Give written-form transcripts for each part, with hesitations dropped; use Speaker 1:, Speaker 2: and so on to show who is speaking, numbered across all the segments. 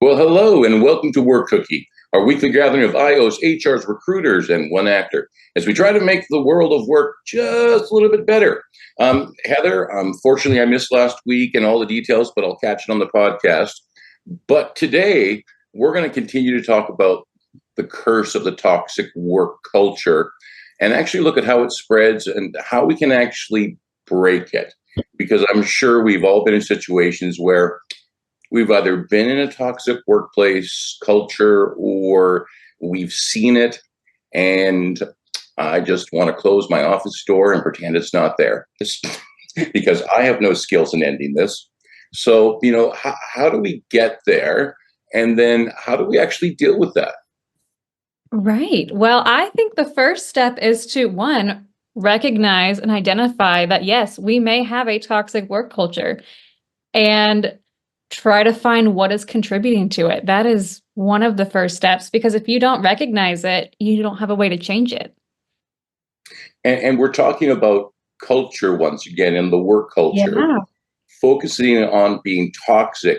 Speaker 1: Well, hello and welcome to Work Cookie, our weekly gathering of IOs, HRs, recruiters, and one actor, as we try to make the world of work just a little bit better. Heather, unfortunately, I missed last week and all the details, but I'll catch it on the podcast. But today, we're going to continue to talk about the curse of the toxic work culture and actually look at how it spreads and how we can actually break it. Because I'm sure we've all been in situations where we've either been in a toxic workplace culture or we've seen it, and I just want to close my office door and pretend it's not there because I have no skills in ending this. So, how do we get there? And then how do we actually deal with that?
Speaker 2: Right. Well, I think the first step is to one, recognize and identify that yes, we may have a toxic work culture and try to find what is contributing to it. That is one of the first steps because if you don't recognize it, you don't have a way to change it.
Speaker 1: And we're talking about culture once again in the work culture,
Speaker 2: Yeah.
Speaker 1: focusing on being toxic.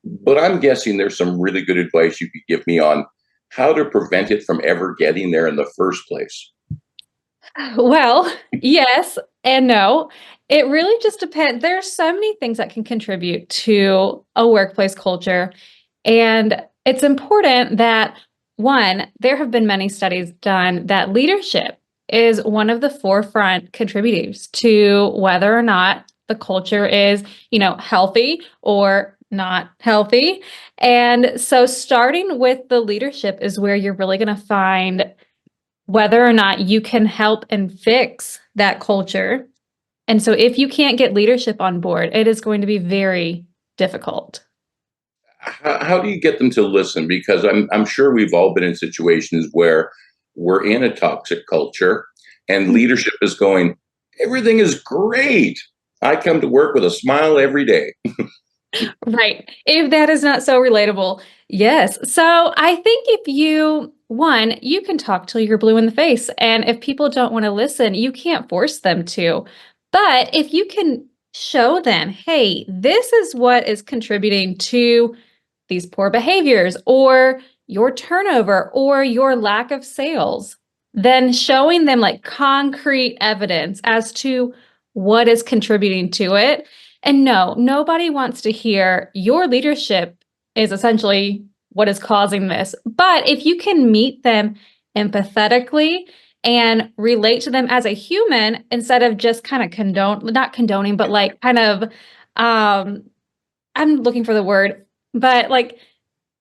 Speaker 1: But I'm guessing there's some really good advice you could give me on how to prevent it from ever getting there in the first place.
Speaker 2: Well, yes and no. It really just depends. There's so many things that can contribute to a workplace culture. And it's important that, one, there have been many studies done that leadership is one of the forefront contributors to whether or not the culture is, healthy or not healthy. And so starting with the leadership is where you're really going to find whether or not you can help and fix that culture. And so if you can't get leadership on board, it is going to be very difficult.
Speaker 1: How do you get them to listen? Because I'm sure we've all been in situations where we're in a toxic culture and leadership is going, everything is great. I come to work with a smile every day.
Speaker 2: Right. If that is not so relatable, yes. So I think if you can talk till you're blue in the face. And if people don't want to listen, you can't force them to. But if you can show them, hey, this is what is contributing to these poor behaviors or your turnover or your lack of sales, then showing them like concrete evidence as to what is contributing to it. And no, nobody wants to hear your leadership is essentially what is causing this. But if you can meet them empathetically and relate to them as a human instead of just kind of not condoning, but like kind of, I'm looking for the word, but like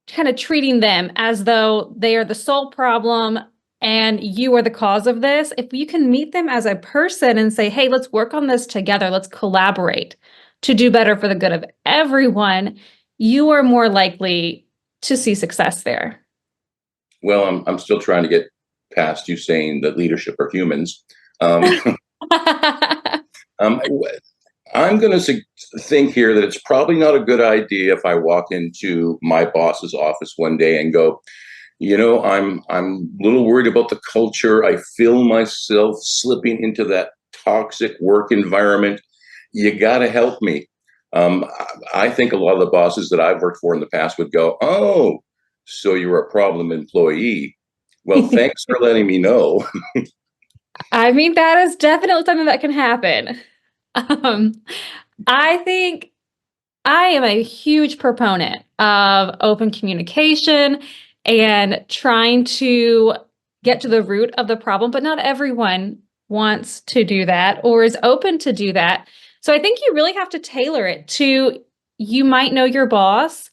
Speaker 2: kind of treating them as though they are the sole problem and you are the cause of this. If you can meet them as a person and say, hey, let's work on this together, let's collaborate to do better for the good of everyone, you are more likely to see success there.
Speaker 1: Well, I'm still trying to get past you saying that leadership are humans. Um, um, I'm going to think here that it's probably not a good idea if I walk into my boss's office one day and go, I'm a little worried about the culture. I feel myself slipping into that toxic work environment. You got to help me. I think a lot of the bosses that I've worked for in the past would go, oh, so you're a problem employee. Well, thanks for letting me know.
Speaker 2: I mean, that is definitely something that can happen. Um, I think I am a huge proponent of open communication and trying to get to the root of the problem, but not everyone wants to do that or is open to do that. So I think you really have to tailor it to you might know your boss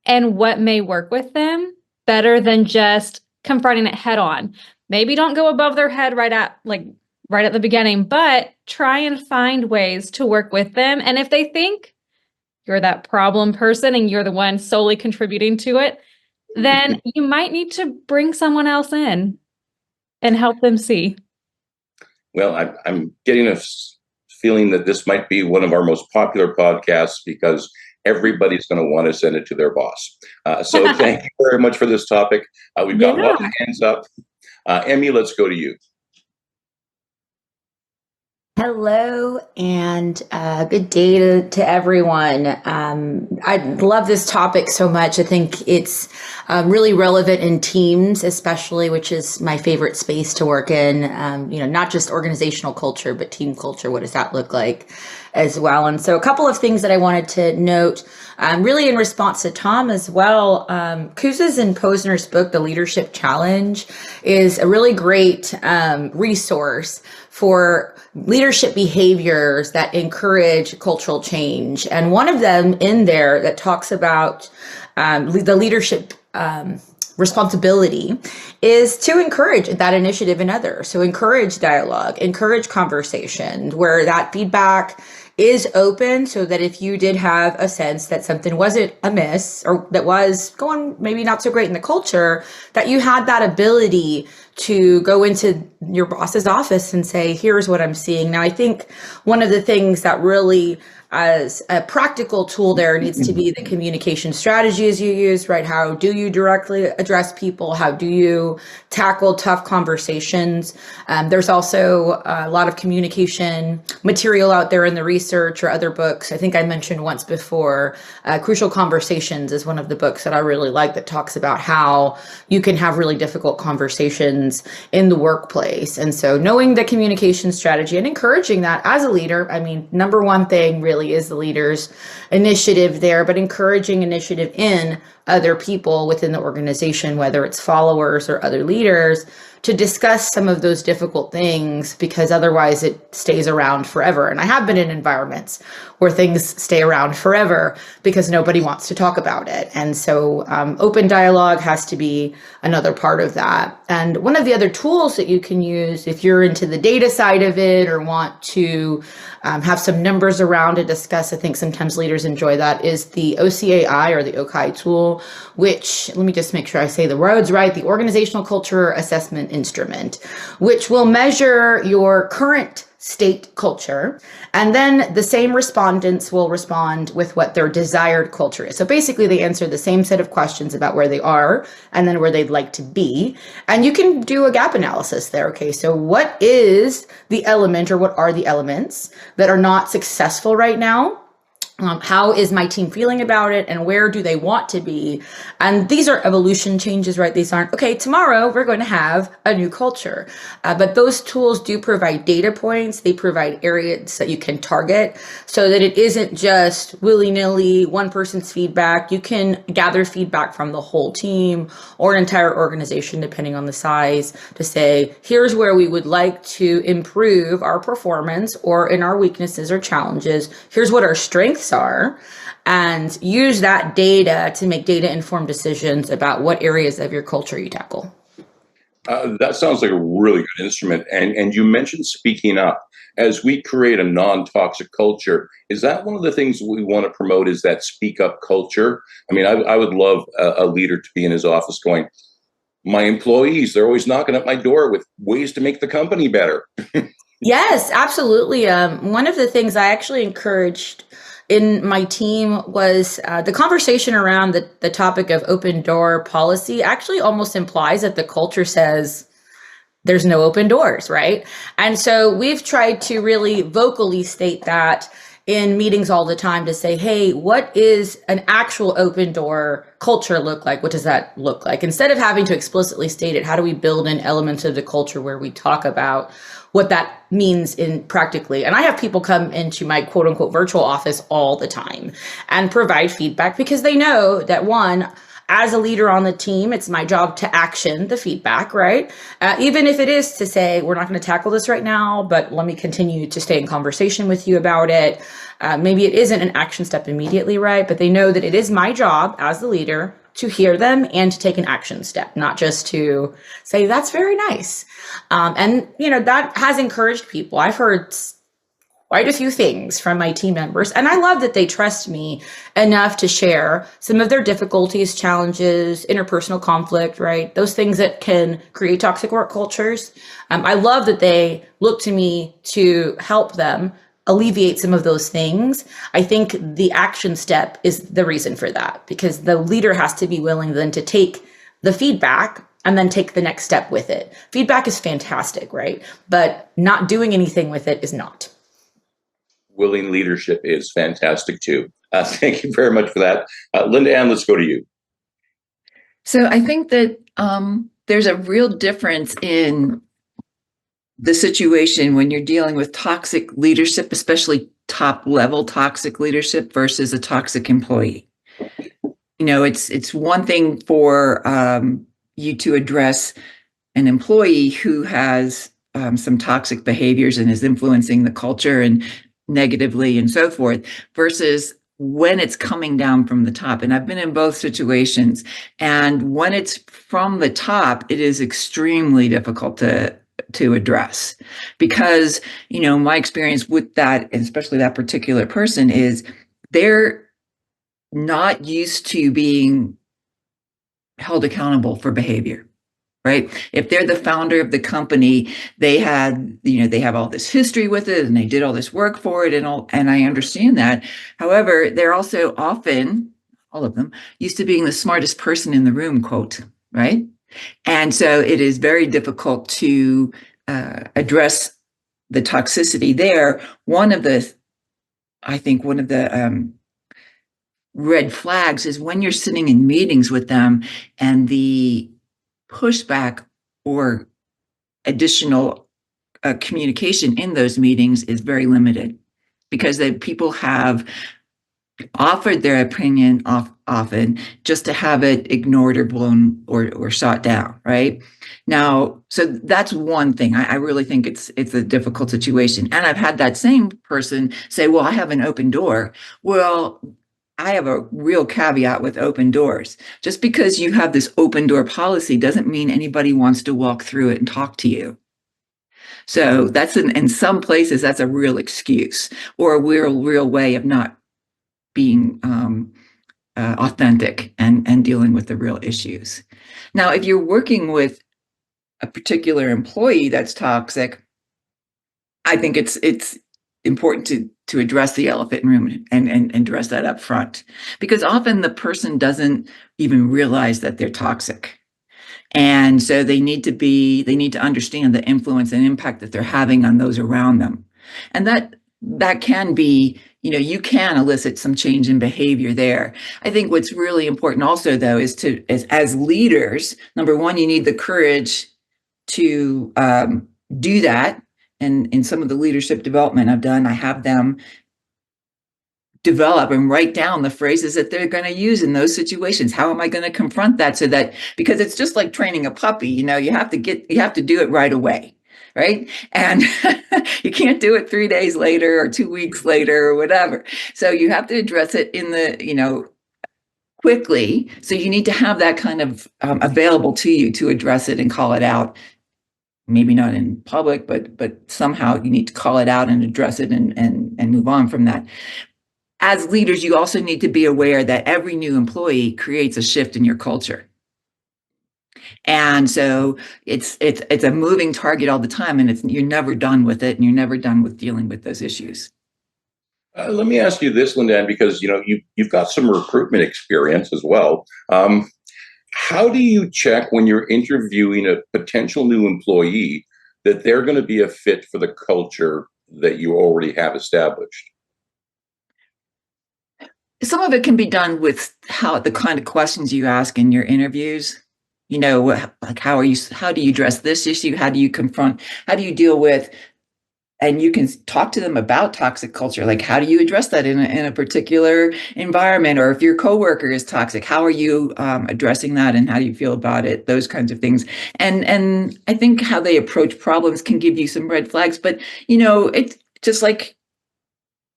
Speaker 2: and what may work with them better than just confronting it head on. Maybe don't go above their head right at the beginning, but try and find ways to work with them. And if they think you're that problem person and you're the one solely contributing to it, then you might need to bring someone else in and help them see.
Speaker 1: Well, I'm getting a feeling that this might be one of our most popular podcasts because everybody's going to want to send it to their boss. So thank you very much for this topic. We've got lots of
Speaker 2: Yeah.
Speaker 1: hands up. Emmy, let's go to you.
Speaker 3: Hello and good day to everyone. I love this topic so much. I think it's really relevant in teams, especially, which is my favorite space to work in. Not just organizational culture, but team culture. What does that look like as well? And so, a couple of things that I wanted to note, really in response to Tom as well. Kuz's and Posner's book, The Leadership Challenge, is a really great resource for leadership behaviors that encourage cultural change. And one of them in there that talks about the leadership responsibility is to encourage that initiative in others. So encourage dialogue, encourage conversation where that feedback is open, so that if you did have a sense that something wasn't amiss or that was going maybe not so great in the culture, that you had that ability to go into your boss's office and say, here's what I'm seeing. Now, I think one of the things that really as a practical tool there needs to be the communication strategies you use, right? How do you directly address people? How do you tackle tough conversations? There's also a lot of communication material out there in the research or other books. I think I mentioned once before, Crucial Conversations is one of the books that I really like that talks about how you can have really difficult conversations in the workplace. And so knowing the communication strategy and encouraging that as a leader, I mean, number one thing really is the leader's initiative there, but encouraging initiative in other people within the organization, whether it's followers or other leaders, to discuss some of those difficult things, because otherwise it stays around forever. And I have been in environments where things stay around forever because nobody wants to talk about it. And so open dialogue has to be another part of that. And one of the other tools that you can use if you're into the data side of it or want to have some numbers around to discuss, I think sometimes leaders enjoy that, is the OCAI or the OCAI tool, which, let me just make sure I say the words right, the Organizational Culture Assessment Instrument, which will measure your current state culture. And then the same respondents will respond with what their desired culture is. So basically they answer the same set of questions about where they are and then where they'd like to be. And you can do a gap analysis there. Okay, so what is the element or what are the elements that are not successful right now? How is my team feeling about it, and where do they want to be? And these are evolution changes, right? These aren't, okay, tomorrow we're going to have a new culture. But those tools do provide data points. They provide areas that you can target so that it isn't just willy-nilly one person's feedback. You can gather feedback from the whole team or an entire organization, depending on the size, to say, here's where we would like to improve our performance or in our weaknesses or challenges. Here's what our strengths are, and use that data to make data informed decisions about what areas of your culture you tackle.
Speaker 1: That sounds like a really good instrument. And you mentioned speaking up. As we create a non-toxic culture, is that one of the things we want to promote, is that speak up culture? I mean, I would love a leader to be in his office going, my employees, they're always knocking at my door with ways to make the company better.
Speaker 3: Yes, absolutely. One of the things I actually encouraged in my team was the conversation around the topic of open door policy actually almost implies that the culture says there's no open doors, right? And so we've tried to really vocally state that in meetings all the time, to say, hey, what is an actual open door culture look like? What does that look like? Instead of having to explicitly state it, how do we build in elements of the culture where we talk about what that means in practically? And I have people come into my quote unquote virtual office all the time and provide feedback, because they know that, one, as a leader on the team, it's my job to action the feedback, right? Even if it is to say, we're not going to tackle this right now, but let me continue to stay in conversation with you about it. Maybe it isn't an action step immediately, right? But they know that it is my job as the leader to hear them and to take an action step, not just to say, that's very nice. And, that has encouraged people. I've heard quite a few things from my team members, and I love that they trust me enough to share some of their difficulties, challenges, interpersonal conflict, right? Those things that can create toxic work cultures. I love that they look to me to help them alleviate some of those things. I think the action step is the reason for that, because the leader has to be willing then to take the feedback and then take the next step with it. Feedback is fantastic, right? But not doing anything with it is not.
Speaker 1: Willing leadership is fantastic too. Thank you very much for that. Linda Ann, let's go to you.
Speaker 4: So I think that there's a real difference in the situation when you're dealing with toxic leadership, especially top level toxic leadership versus a toxic employee. It's one thing for you to address an employee who has some toxic behaviors and is influencing the culture and negatively and so forth, versus when it's coming down from the top. And I've been in both situations. And when it's from the top, it is extremely difficult to address, because my experience with that, and especially that particular person, is they're not used to being held accountable for behavior. Right? If they're the founder of the company, they have all this history with it, and they did all this work for it, and I understand that. However, they're also often, all of them, used to being the smartest person in the room, quote, right? And so it is very difficult to address the toxicity there. I think one of the red flags is when you're sitting in meetings with them and the pushback or additional communication in those meetings is very limited, because the people have offered their opinion often just to have it ignored or blown or shot down. Right now, so that's one thing. I really think it's a difficult situation, and I've had that same person say, "Well, I have an open door." Well, I have a real caveat with open doors. Just because you have this open door policy doesn't mean anybody wants to walk through it and talk to you. So that's in some places, that's a real excuse, or a real way of not being authentic and dealing with the real issues. Now, if you're working with a particular employee that's toxic, I think it's important to address the elephant in the room and address that up front, because often the person doesn't even realize that they're toxic. And so they need to understand the influence and impact that they're having on those around them. And that can be, you can elicit some change in behavior there. I think what's really important also, though, is as leaders, number one, you need the courage to do that. And in some of the leadership development I've done, I have them develop and write down the phrases that they're going to use in those situations. How am I going to confront that? So that, because it's just like training a puppy, you have to do it right away. Right. And you can't do it 3 days later or 2 weeks later or whatever. So you have to address it in the, quickly. So you need to have that kind of available to you to address it and call it out. Maybe not in public, but somehow you need to call it out and address it and move on from that. As leaders, you also need to be aware that every new employee creates a shift in your culture. And so it's a moving target all the time, and you're never done with it, and you're never done with dealing with those issues.
Speaker 1: Let me ask you this, Linda, because you've got some recruitment experience as well. How do you check when you're interviewing a potential new employee that they're going to be a fit for the culture that you already have established?
Speaker 4: Some of it can be done with the kind of questions you ask in your interviews. Like how do you address this issue? How do you deal with, and you can talk to them about toxic culture. Like, how do you address that in a particular environment? Or if your coworker is toxic, how are you addressing that, and how do you feel about it? Those kinds of things. And I think how they approach problems can give you some red flags. But it's just like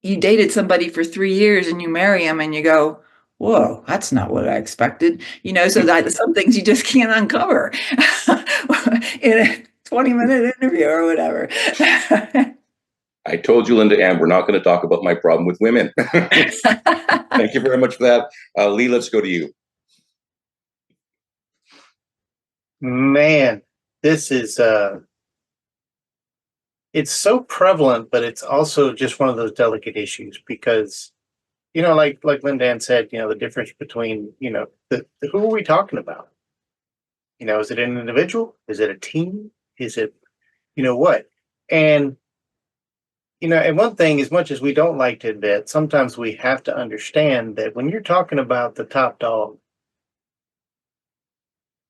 Speaker 4: you dated somebody for 3 years and you marry them and you go, whoa, that's not what I expected. So that some things you just can't uncover in a 20-minute interview or whatever.
Speaker 1: I told you, Linda Ann, we're not going to talk about my problem with women. Thank you very much for that. Lee, let's go to you.
Speaker 5: Man, this is it's so prevalent, but it's also just one of those delicate issues, because like Linda Ann said, the difference between who are we talking about? Is it an individual? Is it a team? Is it what? And And one thing, as much as we don't like to admit, sometimes we have to understand that when you're talking about the top dog,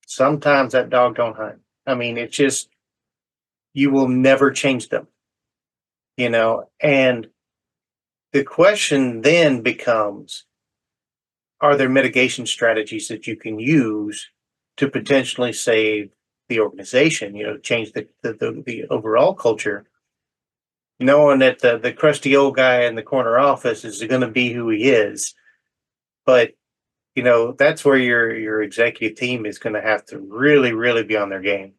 Speaker 5: sometimes that dog don't hunt. I mean, it's just, you will never change them, and the question then becomes, are there mitigation strategies that you can use to potentially save the organization, change the overall culture, knowing that the crusty old guy in the corner office is going to be who he is. But, that's where your executive team is going to have to really, really be on their game,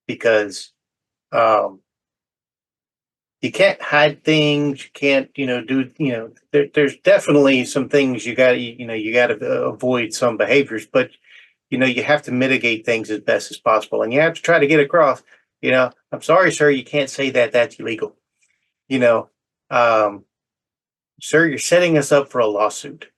Speaker 5: because um, you can't hide things. You can't, there's definitely some things you got to avoid some behaviors, but you have to mitigate things as best as possible, and you have to try to get across, I'm sorry, sir, you can't say that. That's illegal. You know, um, sir, you're setting us up for a lawsuit.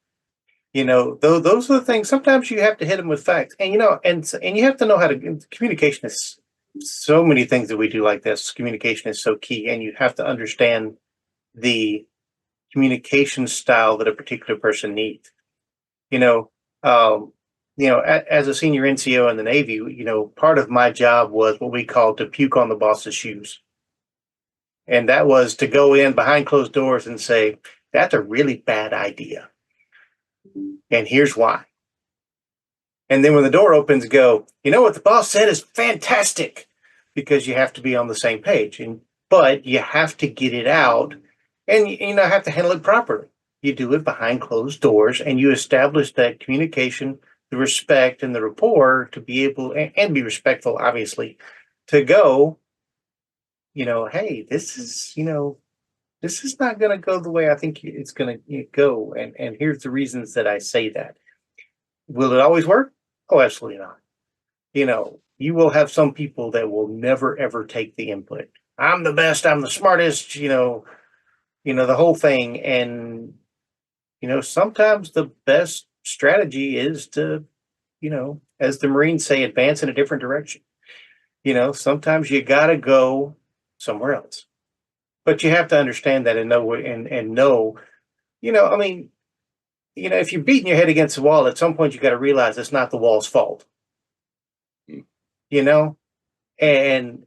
Speaker 5: Though those are the things. Sometimes you have to hit them with facts, and and you have to know how to. Communication is so many things that we do like this. Communication is so key, and you have to understand the communication style that a particular person needs. You know, um, as a senior NCO in the Navy, part of my job was what we called to puke on the boss's shoes, and that was to go in behind closed doors and say, "That's a really bad idea, and here's why." And then when the door opens, go, what the boss said is fantastic, because you have to be on the same page. But you have to get it out, and have to handle it properly. You do it behind closed doors, and you establish that communication, the respect and the rapport to be able, and be respectful, obviously, to go, hey, this is not going to go the way I think it's going to go. And here's the reasons that I say that. Will it always work? Oh, absolutely not. You will have some people that will never ever take the input. I'm the best, I'm the smartest, the whole thing. And, sometimes the best strategy is to, as the Marines say, advance in a different direction. Sometimes you gotta go somewhere else. But you have to understand that and know and know, I mean, if you're beating your head against the wall, at some point you got to realize it's not the wall's fault.
Speaker 1: Mm.
Speaker 5: You know, and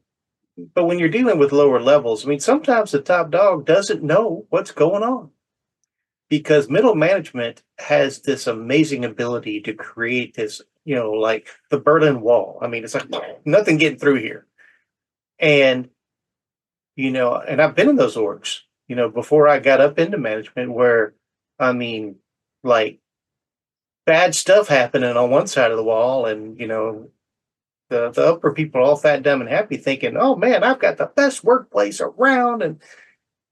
Speaker 5: but when you're dealing with lower levels, I mean, sometimes the top dog doesn't know what's going on, because middle management has this amazing ability to create this, like the Berlin Wall. I mean, it's like nothing getting through here, and and I've been in those orgs, before I got up into management, where, I mean, like, bad stuff happening on one side of the wall, and the upper people are all fat, dumb, and happy, thinking, "Oh man, I've got the best workplace around," and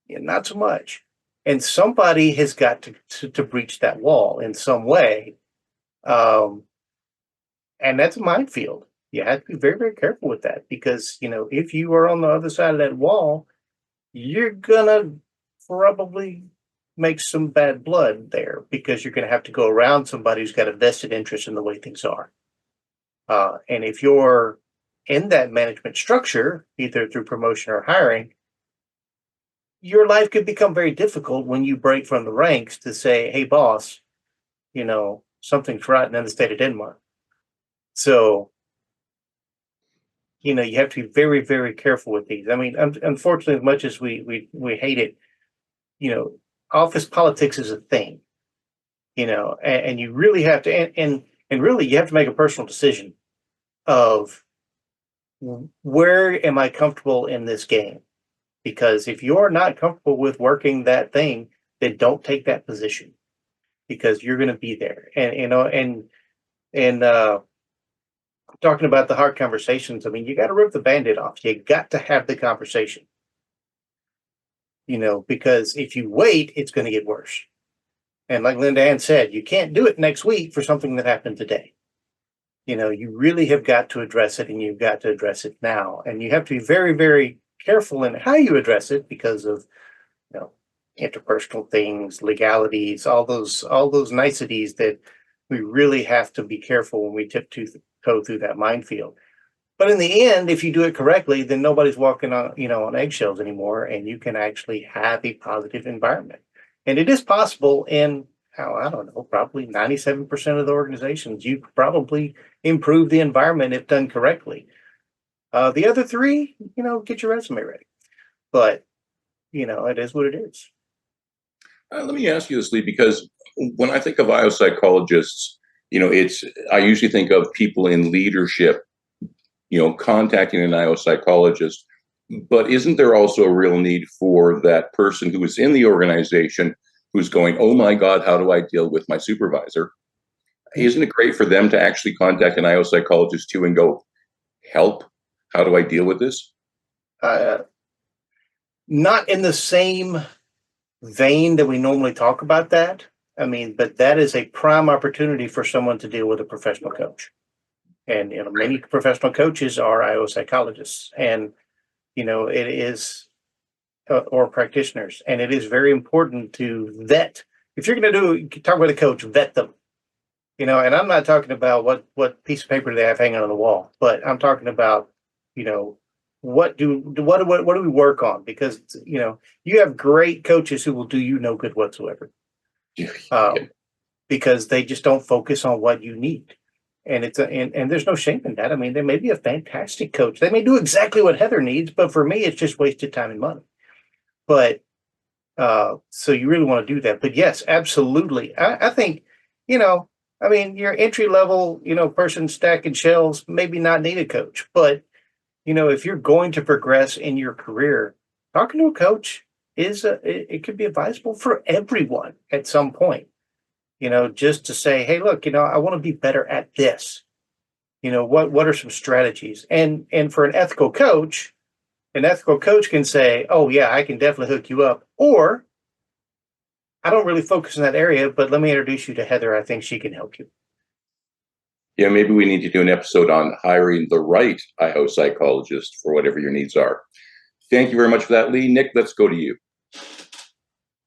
Speaker 5: not so much. And somebody has got to breach that wall in some way, um, and that's a minefield. You have to be very, very careful with that, because if you are on the other side of that wall, you're gonna probably make some bad blood there, because you're gonna have to go around somebody who's got a vested interest in the way things are. And if you're in that management structure, either through promotion or hiring, your life could become very difficult when you break from the ranks to say, "Hey, boss, something's rotten in the state of Denmark." So, you have to be very, very careful with these. I mean, unfortunately, as much as we hate it, office politics is a thing, and you really have to, and really you have to make a personal decision of, where am I comfortable in this game? Because if you're not comfortable with working that thing, then don't take that position, because you're going to be there. And talking about the hard conversations, I mean, you got to rip the band-aid off. You got to have the conversation, because if you wait, it's going to get worse. And like Linda Ann said, you can't do it next week for something that happened today. You really have got to address it, and you've got to address it now. And you have to be very, very careful in how you address it, because of, interpersonal things, legalities, all those niceties that we really have to be careful when we tiptoe through that minefield. But in the end, if you do it correctly, then nobody's walking on, on eggshells anymore, and you can actually have a positive environment. And it is possible in, I don't know, probably 97% of the organizations. You could probably improve the environment if done correctly. The other three, get your resume ready. But, it is what it is.
Speaker 1: Let me ask you this, Lee, because when I think of IO psychologists, I usually think of people in leadership, contacting an IO psychologist. But isn't there also a real need for that person who is in the organization who's going, oh my God, how do I deal with my supervisor? Isn't it great for them to actually contact an IO psychologist too and go, help? How do I deal with this?
Speaker 5: Not in the same vein that we normally talk about that. I mean, but that is a prime opportunity for someone to deal with a professional coach. And many professional coaches are IO psychologists, and it is or practitioners, and it is very important to vet. If you're going to talk with a coach, vet them. And I'm not talking about what piece of paper they have hanging on the wall, but I'm talking about what do we work on, because you have great coaches who will do you no good whatsoever, because they just don't focus on what you need. And and there's no shame in that. I mean, they may be a fantastic coach. They may do exactly what Heather needs, but for me, it's just wasted time and money. But so you really want to do that. But yes, absolutely. I think, your entry level, person stacking shelves maybe not need a coach. But, if you're going to progress in your career, talking to a coach it could be advisable for everyone at some point. Just to say, hey, look, I want to be better at this. What are some strategies? And for an ethical coach can say, oh yeah, I can definitely hook you up. Or I don't really focus in that area, but let me introduce you to Heather. I think she can help you.
Speaker 1: Yeah, maybe we need to do an episode on hiring the right IO psychologist for whatever your needs are. Thank you very much for that, Lee. Nick, let's go to you.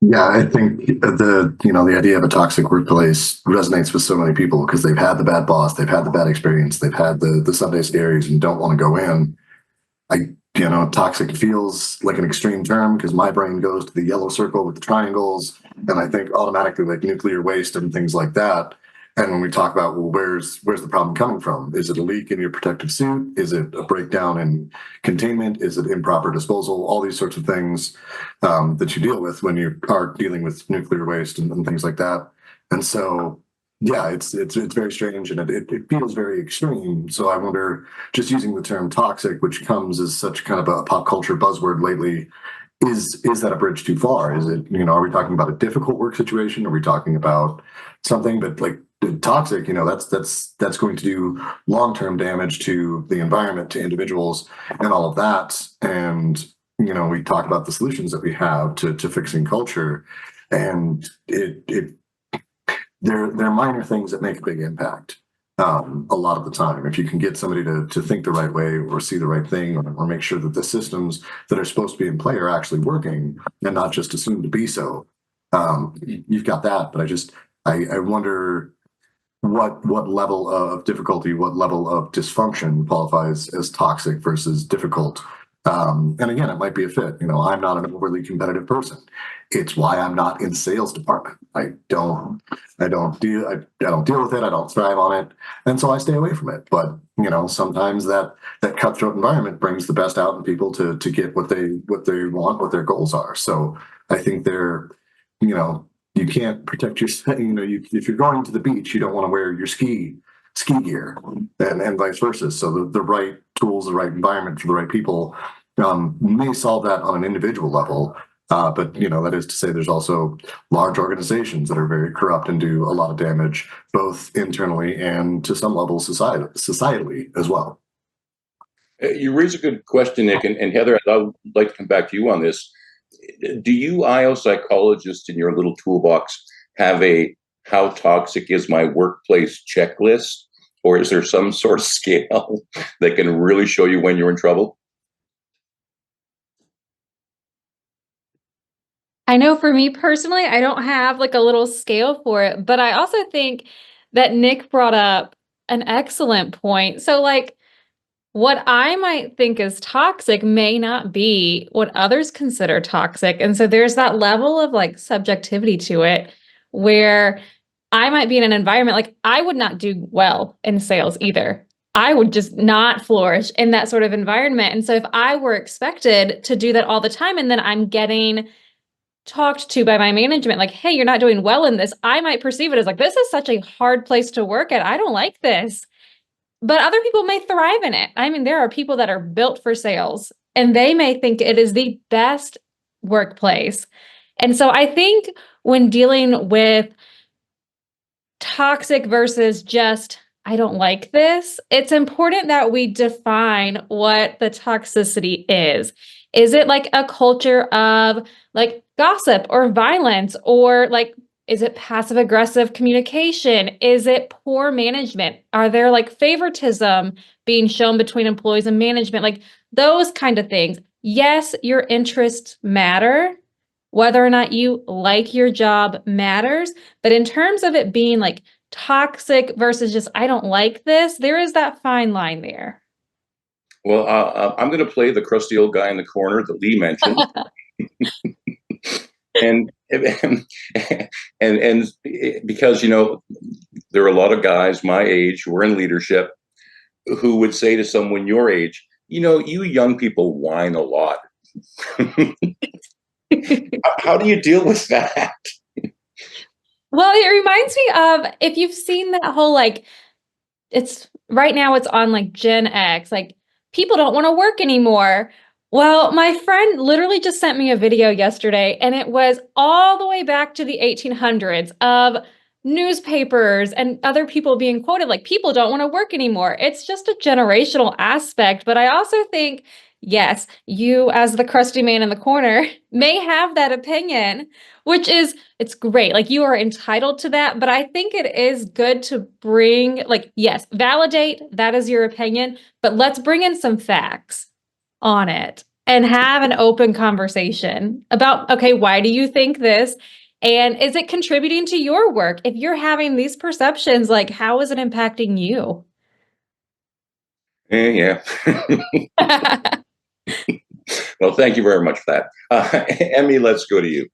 Speaker 6: Yeah, I think the idea of a toxic workplace resonates with so many people because they've had the bad boss, they've had the bad experience, they've had the Sunday scaries and don't want to go in. Toxic feels like an extreme term because my brain goes to the yellow circle with the triangles, and I think automatically like nuclear waste and things like that. And when we talk about, well, where's the problem coming from? Is it a leak in your protective suit? Is it a breakdown in containment? Is it improper disposal? All these sorts of things that you deal with when you are dealing with nuclear waste and things like that. And so, yeah, it's very strange, and it feels very extreme. So I wonder, just using the term toxic, which comes as such kind of a pop culture buzzword lately, is that a bridge too far? Is it, are we talking about a difficult work situation? Are we talking about something that like toxic, that's going to do long-term damage to the environment, to individuals and all of that. And, we talk about the solutions that we have to fixing culture, and they're minor things that make a big impact. A lot of the time, if you can get somebody to think the right way or see the right thing, or make sure that the systems that are supposed to be in play are actually working and not just assumed to be so, you've got that. But I wonder what level of difficulty, what level of dysfunction qualifies as toxic versus difficult. And again, it might be a fit. I'm not an overly competitive person. It's why I'm not in the sales department. I don't deal with it. I don't thrive on it. And so I stay away from it. But, sometimes that cutthroat environment brings the best out in people to get what they want, what their goals are. So I think you can't protect yourself. If you're going to the beach, you don't want to wear your ski gear, and vice versa. So the right tools, the right environment for the right people may solve that on an individual level. But that is to say, there's also large organizations that are very corrupt and do a lot of damage, both internally and to some level societally as well.
Speaker 1: You raise a good question, Nick, and Heather, I'd like to come back to you on this. Do you IO psychologists in your little toolbox have a how toxic is my workplace checklist? Or is there some sort of scale that can really show you when you're in trouble?
Speaker 2: I know for me personally, I don't have like a little scale for it, but I also think that Nick brought up an excellent point. So like what I might think is toxic may not be what others consider toxic. And so there's that level of like subjectivity to it where I might be in an environment like I would not do well in sales either. I would just not flourish in that sort of environment. And so if I were expected to do that all the time and then I'm getting talked to by my management, like, hey, you're not doing well in this, I might perceive it as like, this is such a hard place to work at. I don't like this. But other people may thrive in it. I mean, there are people that are built for sales and they may think it is the best workplace. And so I think when dealing with toxic versus just, I don't like this, it's important that we define what the toxicity is. Is it like a culture of like gossip or violence, or like, is it passive aggressive communication? Is it poor management? Are there like favoritism being shown between employees and management? Like those kind of things. Yes, your interests matter. Whether or not you like your job matters. But in terms of it being like toxic versus just, I don't like this, there is that fine line there.
Speaker 1: Well, I'm going to play the crusty old guy in the corner that Lee mentioned. and because, there are a lot of guys my age who are in leadership who would say to someone your age, you young people whine a lot. How do you deal with that?
Speaker 2: Well, it reminds me of, if you've seen that whole, like, it's right now it's on like Gen X, like people don't want to work anymore. Well, my friend literally just sent me a video yesterday, and it was all the way back to the 1800s of newspapers and other people being quoted like people don't want to work anymore. It's just a generational aspect. But I also think, yes, you as the crusty man in the corner may have that opinion, which is, it's great. Like you are entitled to that. But I think it is good to bring, like, yes, validate that is your opinion, but let's bring in some facts on it and have an open conversation about, okay, why do you think this? And is it contributing to your work? If you're having these perceptions, like, how is it impacting you?
Speaker 1: Yeah. Well, thank you very much for that. Emmy, let's go to you.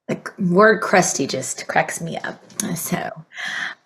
Speaker 3: The word crusty just cracks me up. So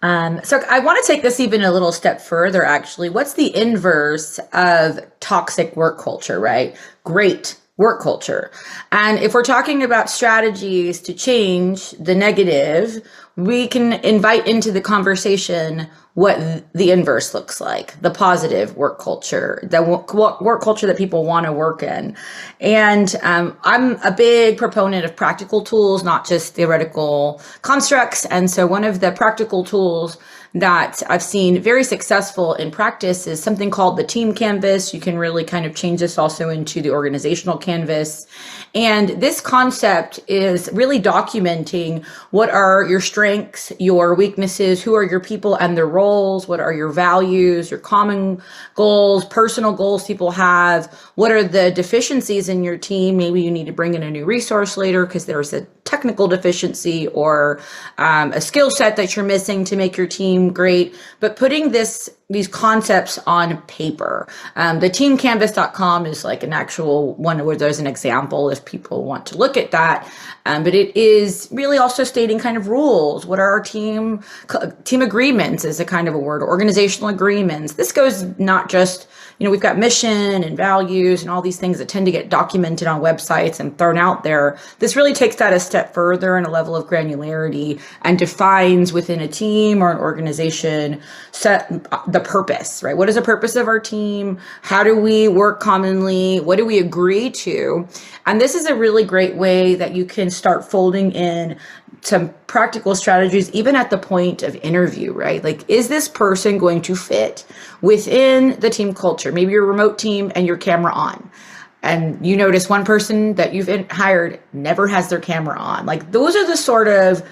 Speaker 3: I want to take this even a little step further, actually. What's the inverse of toxic work culture, right? Great work culture. And if we're talking about strategies to change the negative, we can invite into the conversation what the inverse looks like, the positive work culture, the work culture that people want to work in. And I'm a big proponent of practical tools, not just theoretical constructs. And so one of the practical tools that I've seen very successful in practice is something called the team canvas. You can really kind of change this also into the organizational canvas. And this concept is really documenting what are your strengths, your weaknesses, who are your people and their roles, what are your values, your common goals, personal goals people have, what are the deficiencies in your team. Maybe you need to bring in a new resource later because there's a technical deficiency or a skill set that you're missing to make your team great. But putting these concepts on paper. The teamcanvas.com is like an actual one where there's an example if people want to look at that. But it is really also stating kind of rules. What are our team agreements is a kind of a word, organizational agreements. This goes not just, we've got mission and values and all these things that tend to get documented on websites and thrown out there. This really takes that a step further in a level of granularity and defines within a team or an organization the purpose, right? What is the purpose of our team? How do we work commonly? What do we agree to? And this is a really great way that you can start folding in some practical strategies, even at the point of interview, right? Like, is this person going to fit within the team culture? Maybe you're a remote team and your camera on. And you notice one person that you've hired never has their camera on. Like, those are the sort of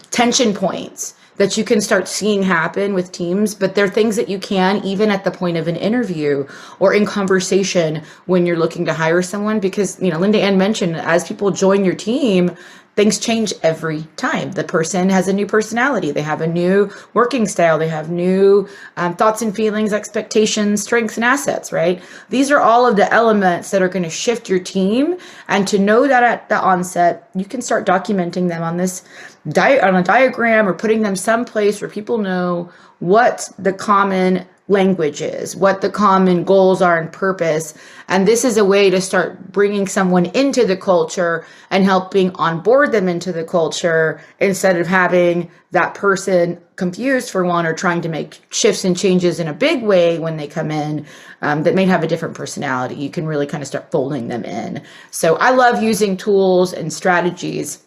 Speaker 3: tension points that you can start seeing happen with teams, but they're things that you can even at the point of an interview or in conversation when you're looking to hire someone, because, Linda Ann mentioned, as people join your team, things change every time. The person has a new personality. They have a new working style. They have new thoughts and feelings, expectations, strengths and assets, right? These are all of the elements that are going to shift your team. And to know that at the onset, you can start documenting them on this on a diagram, or putting them someplace where people know what the common language is, what the common goals are and purpose. And this is a way to start bringing someone into the culture and helping onboard them into the culture, instead of having that person confused for one, or trying to make shifts and changes in a big way when they come in, that may have a different personality. You can really kind of start folding them in. So I love using tools and strategies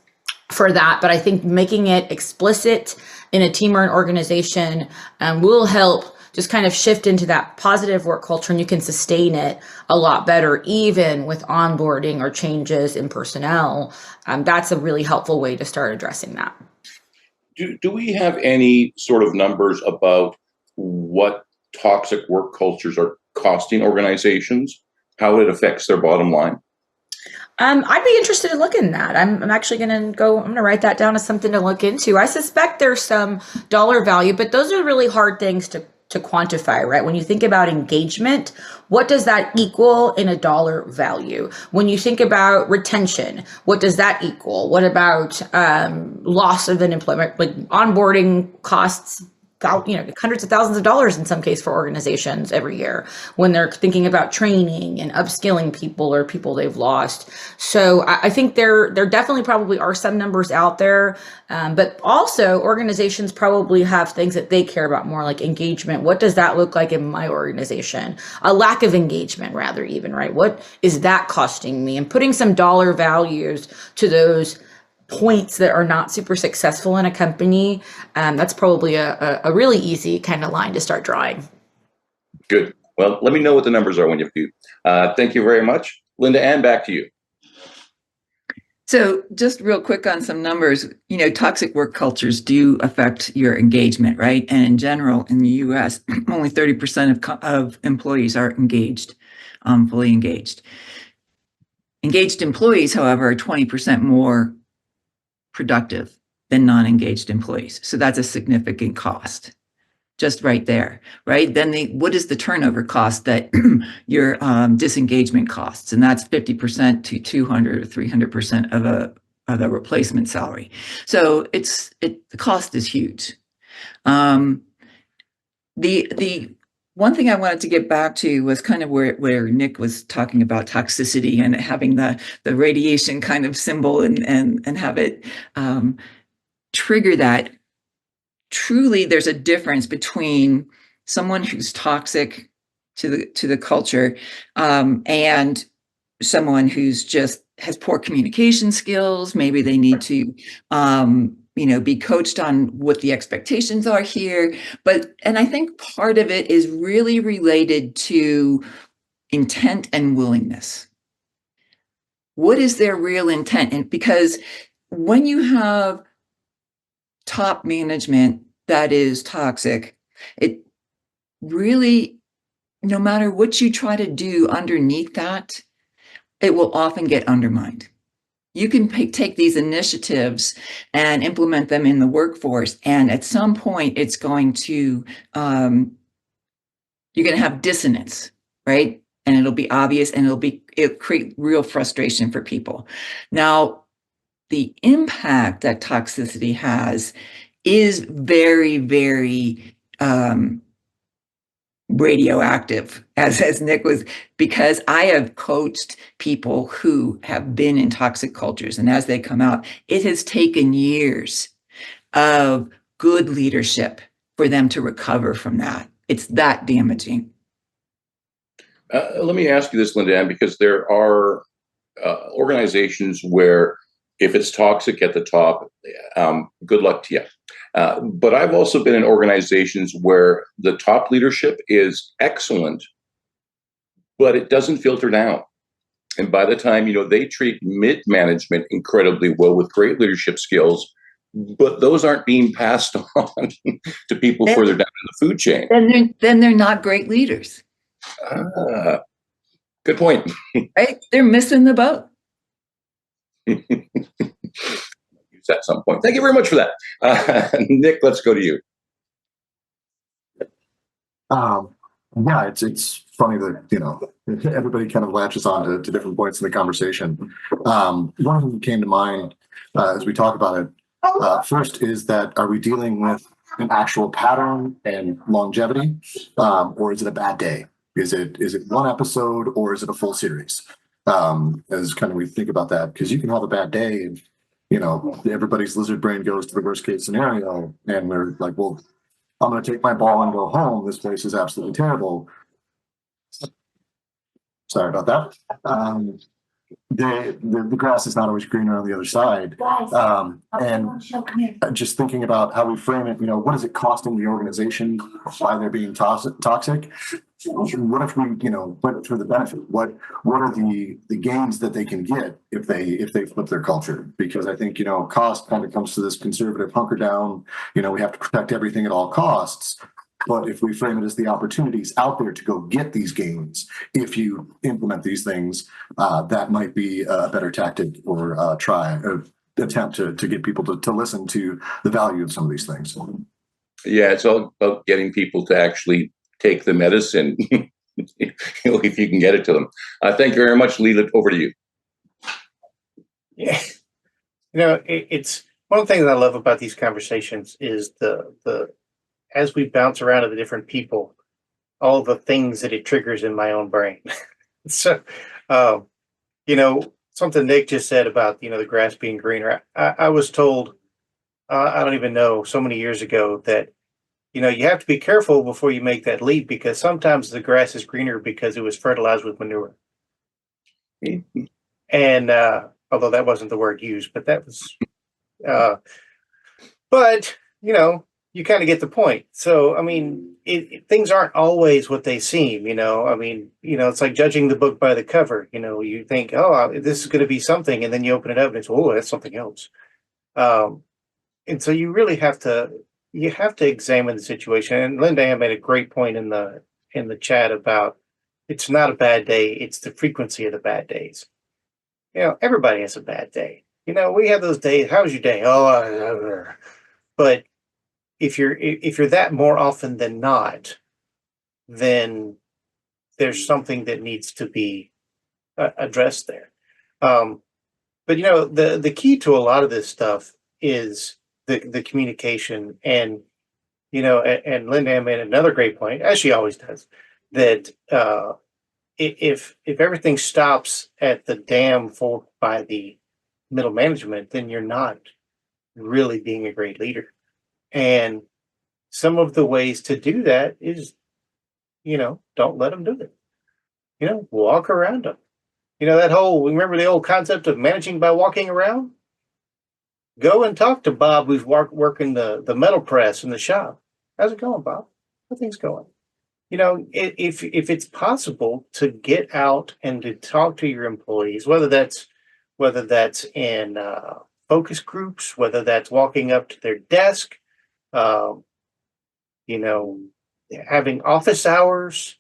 Speaker 3: for that, but I think making it explicit in a team or an organization will help just kind of shift into that positive work culture, and you can sustain it a lot better, even with onboarding or changes in personnel. That's a really helpful way to start addressing that.
Speaker 1: Do we have any sort of numbers about what toxic work cultures are costing organizations, how it affects their bottom line?
Speaker 3: I'd be interested in looking at that. I'm actually going to write that down as something to look into. I suspect there's some dollar value, but those are really hard things to quantify, right? When you think about engagement, what does that equal in a dollar value? When you think about retention, what does that equal? What about loss of an employment, like onboarding costs? Hundreds of thousands of dollars in some case for organizations every year when they're thinking about training and upskilling people or people they've lost. So I think there definitely probably are some numbers out there, but also organizations probably have things that they care about more, like engagement. What does that look like in my organization? A lack of engagement, rather, even, right? What is that costing me? And putting some dollar values to those points that are not super successful in a company, that's probably a really easy kind of line to start drawing.
Speaker 1: Good. Well, let me know what the numbers are when you do. Thank you very much. Linda Ann, back to you.
Speaker 4: So just real quick on some numbers, toxic work cultures do affect your engagement, right? And in general, in the US, only 30% of employees are engaged, fully engaged. Engaged employees, however, are 20% more productive than non-engaged employees. So that's a significant cost just right there, right? Then what is the turnover cost that your disengagement costs? And that's 50% to 200 or 300% of a replacement salary. So the cost is huge. The one thing I wanted to get back to was kind of where Nick was talking about toxicity and having the radiation kind of symbol and have it trigger that. Truly, there's a difference between someone who's toxic to the culture and someone who's just has poor communication skills. Maybe they need to be coached on what the expectations are here. And I think part of it is really related to intent and willingness. What is their real intent? And because when you have top management that is toxic, it really, no matter what you try to do underneath that, it will often get undermined. You can take these initiatives and implement them in the workforce, and at some point it's going to, you're going to have dissonance, right? And it'll be obvious, and it'll create real frustration for people. Now, the impact that toxicity has is very, very radioactive, as Nick was, because I have coached people who have been in toxic cultures, and as they come out, it has taken years of good leadership for them to recover from that. It's that damaging.
Speaker 1: Let me ask you this, Linda Ann, because there are organizations where if it's toxic at the top, good luck to you. But I've also been in organizations where the top leadership is excellent, but it doesn't filter down. And by the time, they treat mid-management incredibly well with great leadership skills, but those aren't being passed on to people further down in the food chain.
Speaker 4: Then they're not great leaders.
Speaker 1: Good point.
Speaker 4: Right? They're missing the boat.
Speaker 1: news at some point. Thank you very much for that. Nick, let's go to you.
Speaker 6: Yeah, it's funny that everybody kind of latches on to different points in the conversation. One thing that came to mind as we talk about it, first is that are we dealing with an actual pattern and longevity, or is it a bad day? Is it one episode or is it a full series? As kind of we think about that, because you can have a bad day and everybody's lizard brain goes to the worst case scenario, and we're like, well, I'm going to take my ball and go home. This place is absolutely terrible. Sorry about that. The grass is not always greener on the other side. And just thinking about how we frame it, what is it costing the organization by there being toxic? What if we, went for the benefit? What are the gains that they can get if they flip their culture? Because I think, cost kind of comes to this conservative hunker down, we have to protect everything at all costs. But if we frame it as the opportunities out there to go get these gains, if you implement these things, that might be a better tactic or attempt to get people to listen to the value of some of these things.
Speaker 1: Yeah, it's all about getting people to actually take the medicine, if you can get it to them. Thank you very much. Leave it over to you.
Speaker 5: Yeah, it's one of the things I love about these conversations is the as we bounce around to the different people, all the things that it triggers in my own brain. So, something Nick just said about, the grass being greener. I was told, I don't even know, so many years ago that, you have to be careful before you make that leap, because sometimes the grass is greener because it was fertilized with manure. And although that wasn't the word used, but that was, but, you kind of get the point. So, I mean, things aren't always what they seem, it's like judging the book by the cover. You think, oh, this is going to be something. And then you open it up and it's, oh, that's something else. And so you really have to examine the situation. And Linda made a great point in the chat about it's not a bad day. It's the frequency of the bad days. Everybody has a bad day. We have those days. How was your day? Oh, but if you're that more often than not, then there's something that needs to be addressed there. But the key to a lot of this stuff is the communication, and and Linda made another great point, as she always does, that if everything stops at the dam forked by the middle management, then you're not really being a great leader. And some of the ways to do that is, don't let them do it. Walk around them. Remember the old concept of managing by walking around? Go and talk to Bob, who's working the metal press in the shop. How's it going, Bob? How things going? If it's possible to get out and to talk to your employees, whether that's in focus groups, whether that's walking up to their desk, having office hours,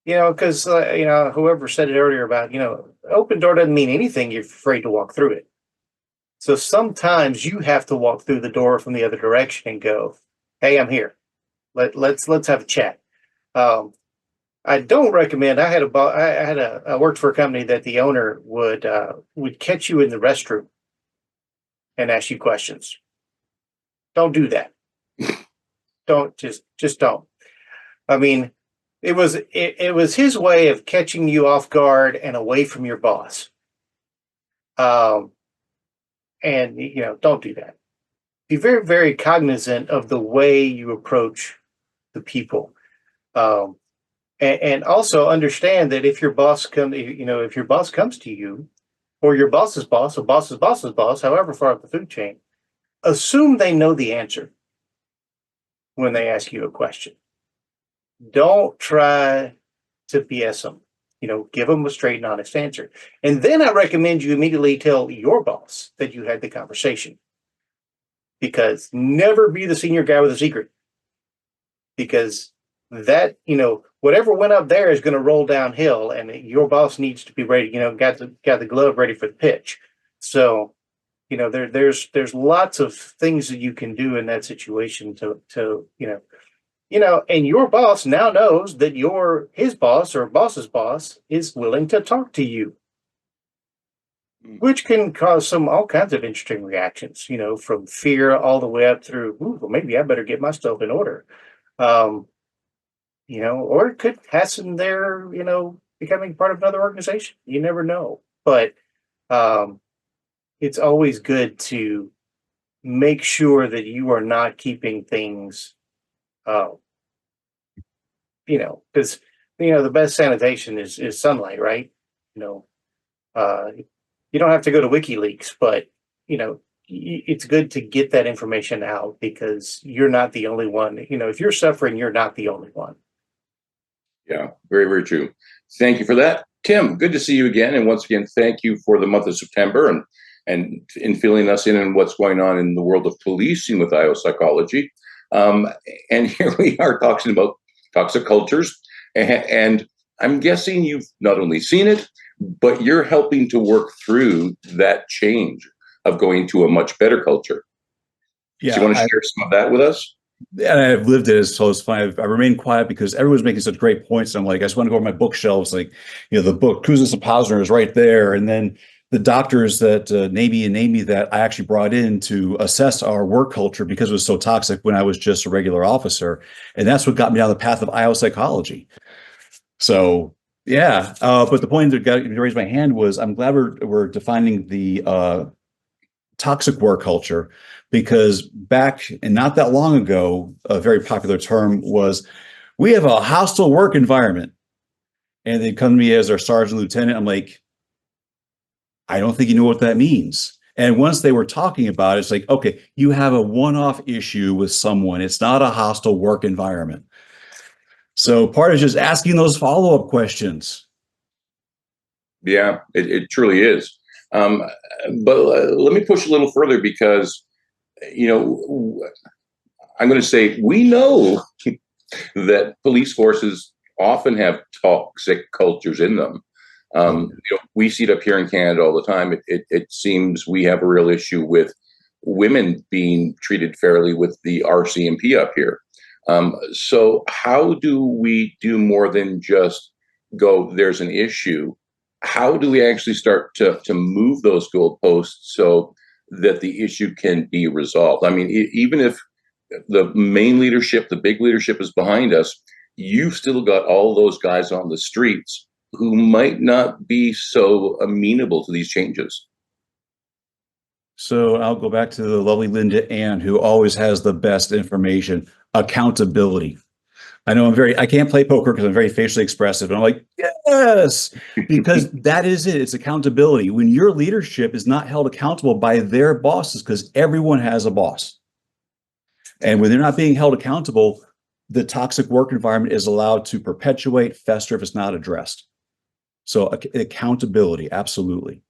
Speaker 5: because whoever said it earlier about open door doesn't mean anything. You're afraid to walk through it. So sometimes you have to walk through the door from the other direction and go, "Hey, I'm here. Let's have a chat." I don't recommend. I worked for a company that the owner would catch you in the restroom and ask you questions. Don't do that. Don't just don't. I mean, it was his way of catching you off guard and away from your boss. And don't do that. Be very, very cognizant of the way you approach the people. And also understand that if your boss comes to you, or your boss's boss, or boss's boss's boss, however far up the food chain, assume they know the answer when they ask you a question. Don't try to BS them. Give them a straight and honest answer. And then I recommend you immediately tell your boss that you had the conversation. Because never be the senior guy with a secret. Because that, whatever went up there is going to roll downhill, and your boss needs to be ready, got the glove ready for the pitch. So, there's lots of things that you can do in that situation to and your boss now knows that his boss or boss's boss is willing to talk to you, which can cause all kinds of interesting reactions, from fear all the way up through, ooh, well, maybe I better get my stuff in order. Or it could hasten their, becoming part of another organization. You never know. But it's always good to make sure that you are not keeping things, because, the best sanitation is sunlight, right? You don't have to go to WikiLeaks, but, it's good to get that information out because you're not the only one. If you're suffering, you're not the only one.
Speaker 1: Yeah, very, very true. Thank you for that. Tim, good to see you again. And once again, thank you for the month of September and in filling us in on what's going on in the world of policing with IO psychology. And here we are talking about toxic cultures. And I'm guessing you've not only seen it, but you're helping to work through that change of going to a much better culture.
Speaker 7: Yeah,
Speaker 1: So you want to share some of that with us?
Speaker 7: And I've lived it, so it's fine. I remained quiet because everyone's making such great points. I'm like, I just want to go over my bookshelves. Like, the book Kuznis and Posner is right there, and then the doctors that Nabi and Amy that I actually brought in to assess our work culture because it was so toxic when I was just a regular officer, and that's what got me down the path of IO psychology. So yeah, but the point that got me to raise my hand was I'm glad we're defining the toxic work culture, because back and not that long ago, a very popular term was, we have a hostile work environment. And they come to me as our sergeant lieutenant. I'm like, I don't think you know what that means. And once they were talking about it, it's like, okay, you have a one-off issue with someone. It's not a hostile work environment. So part of just asking those follow-up questions.
Speaker 1: Yeah, it truly is. But let me push a little further because, I'm going to say we know that police forces often have toxic cultures in them. We see it up here in Canada all the time. It seems we have a real issue with women being treated fairly with the RCMP up here. So how do we do more than just go, there's an issue? How do we actually start to move those goalposts so that the issue can be resolved? I mean, even if the main leadership, the big leadership is behind us, you've still got all those guys on the streets who might not be so amenable to these changes.
Speaker 7: So I'll go back to the lovely Linda Ann, who always has the best information: accountability. I know I can't play poker because I'm very facially expressive. And I'm like, yes, because that is it. It's accountability. When your leadership is not held accountable by their bosses, because everyone has a boss. And when they're not being held accountable, the toxic work environment is allowed to perpetuate, fester if it's not addressed. So accountability, absolutely.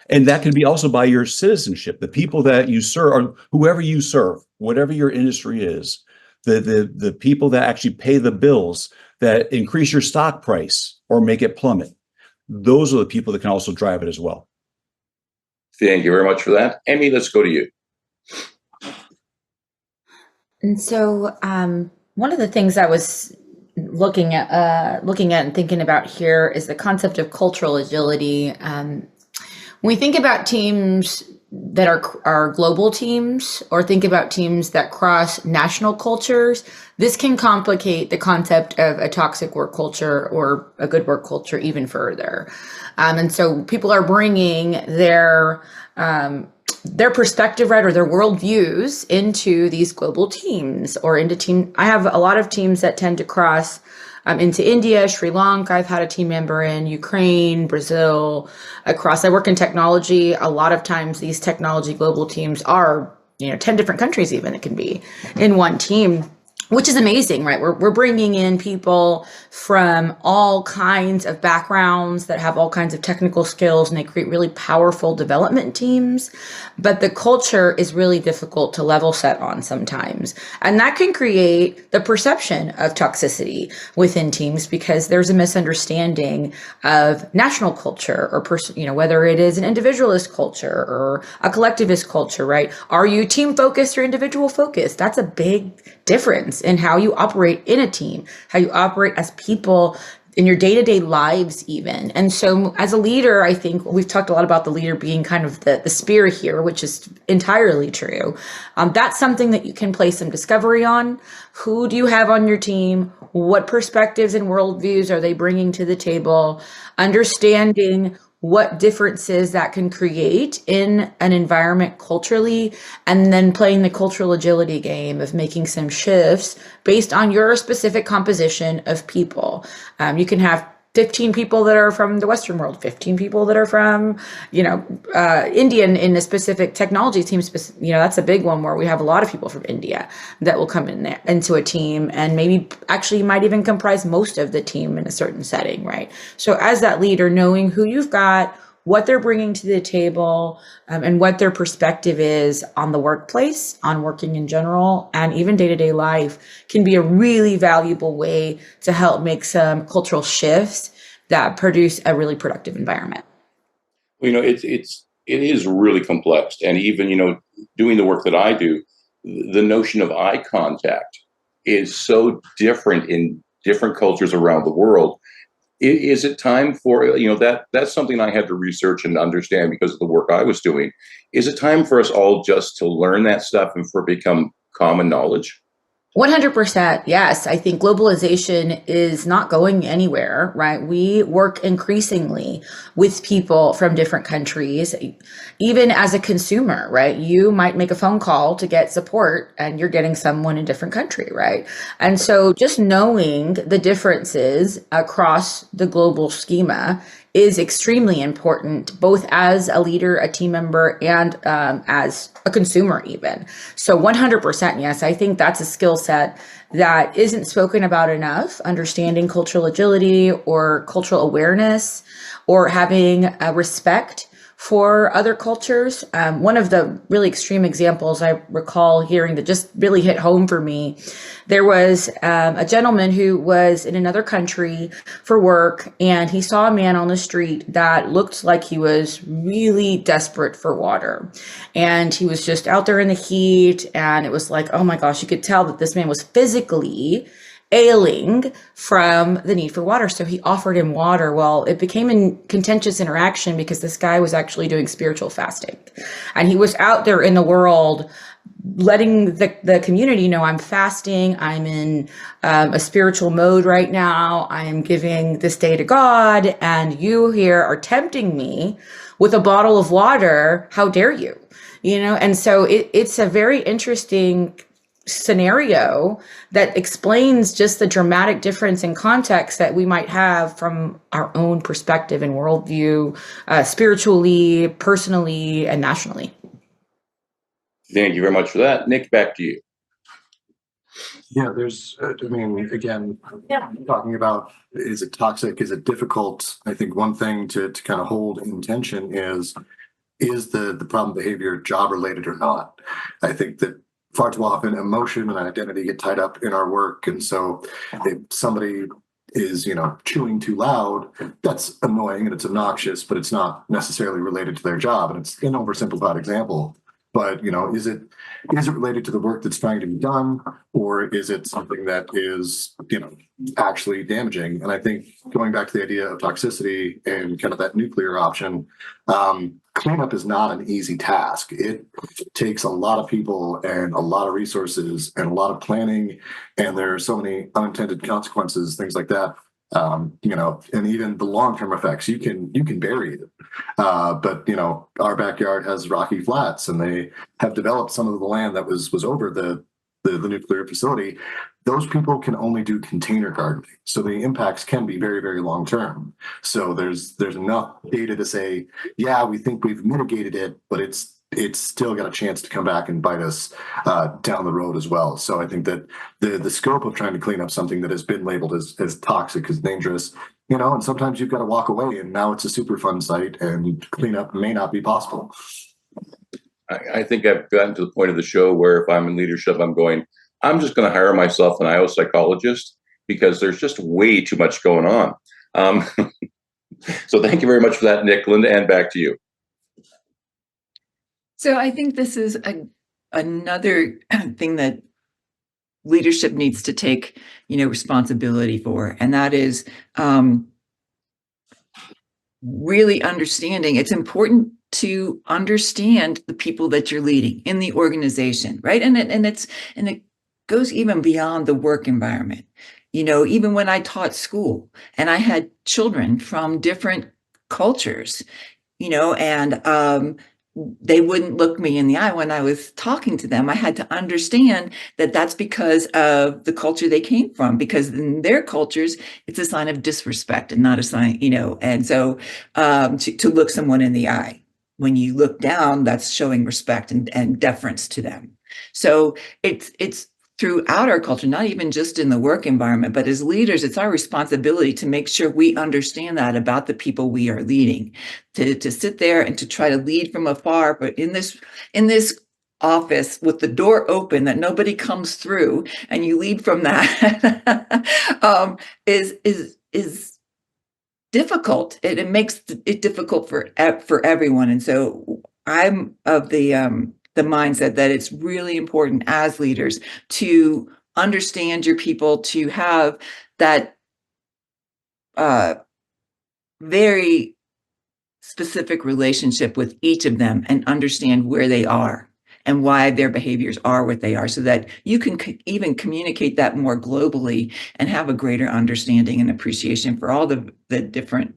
Speaker 7: And that can be also by your citizenship, the people that you serve, or whoever you serve, whatever your industry is. The people that actually pay the bills that increase your stock price or make it plummet. Those are the people that can also drive it as well.
Speaker 1: Thank you very much for that. Amy, let's go to you.
Speaker 3: And so one of the things I was looking at and thinking about here is the concept of cultural agility. When we think about teams that are global teams, or think about teams that cross national cultures, this can complicate the concept of a toxic work culture or a good work culture even further. And so people are bringing their perspective, right, or their worldviews into these global teams or into team. I have a lot of teams that tend to cross into India, Sri Lanka. I've had a team member in Ukraine, Brazil, across. I work in technology. A lot of times these technology global teams are, 10 different countries even, it can be in one team. which is amazing, right? We're bringing in people from all kinds of backgrounds that have all kinds of technical skills, and they create really powerful development teams. But the culture is really difficult to level set on sometimes. And that can create the perception of toxicity within teams because there's a misunderstanding of national culture or whether it is an individualist culture or a collectivist culture, right? Are you team focused or individual focused? That's a big difference in how you operate in a team, how you operate as people in your day-to-day lives even. And so as a leader, I think we've talked a lot about the leader being kind of the spear here, which is entirely true. That's something that you can place some discovery on. Who do you have on your team? What perspectives and worldviews are they bringing to the table? Understanding what differences that can create in an environment culturally, and then playing the cultural agility game of making some shifts based on your specific composition of people. You can have 15 people that are from the Western world, 15 people that are from, Indian in a specific technology team. That's a big one where we have a lot of people from India that will come in there into a team, and maybe actually might even comprise most of the team in a certain setting, right? So as that leader, knowing who you've got, what they're bringing to the table, and what their perspective is on the workplace, on working in general, and even day-to-day life can be a really valuable way to help make some cultural shifts that produce a really productive environment.
Speaker 1: It is really complex, and even doing the work that I do, the notion of eye contact is so different in different cultures around the world. Is it time for that's something I had to research and understand because of the work I was doing. Is it time for us all just to learn that stuff and for it to become common knowledge?
Speaker 3: 100%. Yes. I think globalization is not going anywhere, right? We work increasingly with people from different countries, even as a consumer, right? You might make a phone call to get support and you're getting someone in a different country, right? And so just knowing the differences across the global schema is extremely important, both as a leader, a team member, and as a consumer even. So 100%, yes, I think that's a skill set that isn't spoken about enough, understanding cultural agility or cultural awareness, or having a respect for other cultures. One of the really extreme examples I recall hearing that just really hit home for me, there was a gentleman who was in another country for work, and he saw a man on the street that looked like he was really desperate for water. And he was just out there in the heat, and it was like, oh my gosh, you could tell that this man was physically ailing from the need for water. So he offered him water. Well, it became a contentious interaction because this guy was actually doing spiritual fasting. And he was out there in the world letting the community know, I'm fasting, I'm in a spiritual mode right now, I am giving this day to God, and you here are tempting me with a bottle of water. How dare you? And so it's a very interesting scenario that explains just the dramatic difference in context that we might have from our own perspective and worldview, spiritually, personally, and nationally.
Speaker 1: Thank you very much for that. Nick, back to you.
Speaker 6: Yeah, again, talking about, is it toxic? Is it difficult? I think one thing to kind of hold in tension is the problem behavior job related or not? I think that far too often emotion and identity get tied up in our work. And so if somebody is, chewing too loud, that's annoying and it's obnoxious, but it's not necessarily related to their job. And it's an oversimplified example. But, is it related to the work that's trying to be done, or is it something that is, actually damaging? And I think going back to the idea of toxicity and kind of that nuclear option, cleanup is not an easy task. It takes a lot of people and a lot of resources and a lot of planning, and there are so many unintended consequences, things like that. And even the long-term effects, you can bury it. But our backyard has rocky flats, and they have developed some of the land that was over the nuclear facility. Those people can only do container gardening, so the impacts can be very, very long term. So there's enough data to say, yeah, we think we've mitigated it, but it's it's still got a chance to come back and bite us down the road as well. So I think that the scope of trying to clean up something that has been labeled as toxic, as dangerous, and sometimes you've got to walk away, and now it's a super fun site, and cleanup may not be possible.
Speaker 1: I think I've gotten to the point of the show where if I'm in leadership, I'm just going to hire myself an IO psychologist because there's just way too much going on. So thank you very much for that, Nick. Linda, and back to you.
Speaker 4: So I think this is another thing that leadership needs to take, responsibility for, and that is really understanding. It's important to understand the people that you're leading in the organization, right? And it goes even beyond the work environment. Even when I taught school and I had children from different cultures, and they wouldn't look me in the eye when I was talking to them. I had to understand that that's because of the culture they came from, because in their cultures, it's a sign of disrespect and not a sign, and so to look someone in the eye. When you look down, that's showing respect and deference to them. So it's throughout our culture, not even just in the work environment, but as leaders, it's our responsibility to make sure we understand that about the people we are leading, to sit there and to try to lead from afar. But in this office with the door open that nobody comes through, and you lead from that, is difficult. It makes it difficult for everyone. And so I'm of the mindset that it's really important as leaders to understand your people, to have that very specific relationship with each of them and understand where they are and why their behaviors are what they are, so that you can even communicate that more globally and have a greater understanding and appreciation for all the different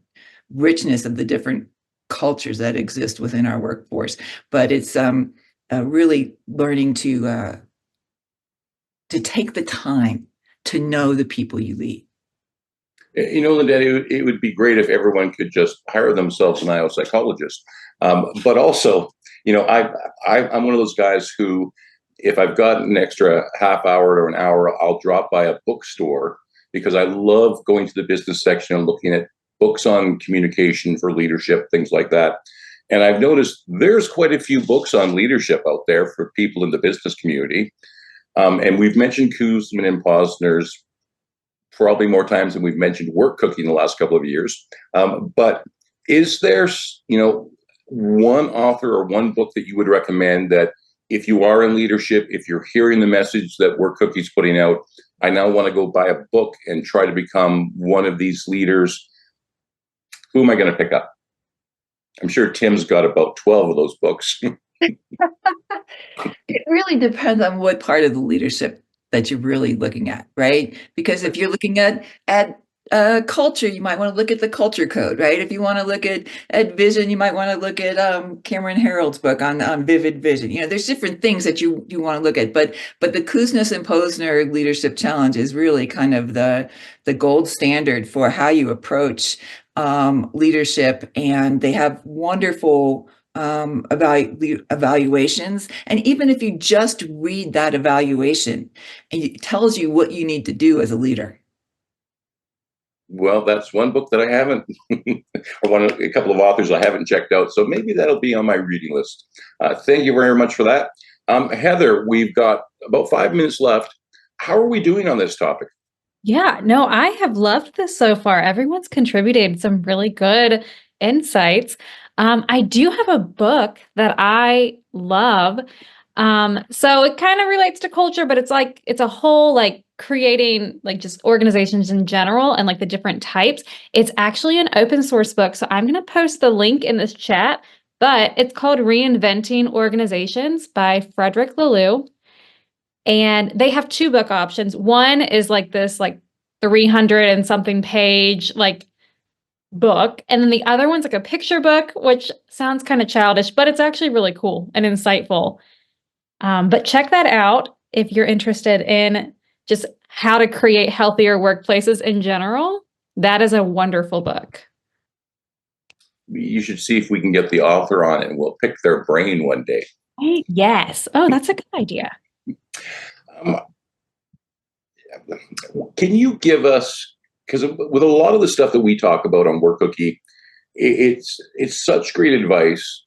Speaker 4: richness of the different cultures that exist within our workforce. But it's really learning to take the time to know the people you lead.
Speaker 1: Linda, it would be great if everyone could just hire themselves an IO psychologist. But also, I'm one of those guys who, if I've got an extra half hour or an hour, I'll drop by a bookstore because I love going to the business section and looking at books on communication for leadership, things like that. And I've noticed there's quite a few books on leadership out there for people in the business community. And we've mentioned Kuzmin and Posner's probably more times than we've mentioned work cooking in the last couple of years. But is there, one author or one book that you would recommend that if you are in leadership, if you're hearing the message that Work Cookie's putting out, I now want to go buy a book and try to become one of these leaders, who am I going to pick up? I'm sure Tim's got about 12 of those books.
Speaker 4: It really depends on what part of the leadership that you're really looking at, right? Because if you're looking at culture, you might want to look at the culture code, right? If you want to look at vision, you might want to look at Cameron Harold's book on vivid vision. There's different things that you want to look at, but the Kuznets and Posner Leadership Challenge is really kind of the gold standard for how you approach leadership, and they have wonderful evaluations. And even if you just read that evaluation, it tells you what you need to do as a leader.
Speaker 1: Well, that's one book that I haven't, or a couple of authors I haven't checked out. So maybe that'll be on my reading list. Thank you very much for that. Heather, we've got about 5 minutes left. How are we doing on this topic?
Speaker 2: Yeah, no, I have loved this so far. Everyone's contributed some really good insights. I do have a book that I love. So it kind of relates to culture, but it's a whole creating just organizations in general and the different types. It's actually an open source book. So I'm going to post the link in this chat, but it's called Reinventing Organizations by Frederick Laloux. And they have two book options. One is this 300 and something page book. And then the other one's a picture book, which sounds kind of childish, but it's actually really cool and insightful. But check that out if you're interested in just how to create healthier workplaces in general. That is a wonderful book.
Speaker 1: you should see if we can get the author on it, and we'll pick their brain one day.
Speaker 2: Yes. Oh, that's a good idea.
Speaker 1: Um, can you give us, because with a lot of the stuff that we talk about on Work Cookie, it's such great advice,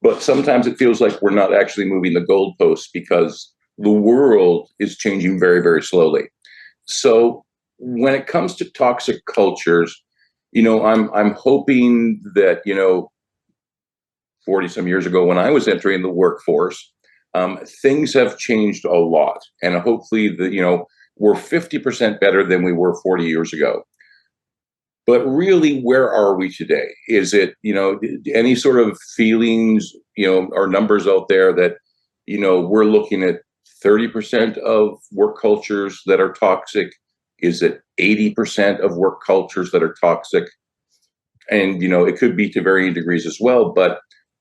Speaker 1: but sometimes it feels like we're not actually moving the goalposts because the world is changing very, very slowly. So when it comes to toxic cultures, I'm hoping that, 40 some years ago when I was entering the workforce, things have changed a lot. And hopefully we're 50% better than we were 40 years ago. But really, where are we today? Is it, any sort of feelings, or numbers out there that, we're looking at 30% of work cultures that are toxic? Is it 80% of work cultures that are toxic? And, it could be to varying degrees as well. But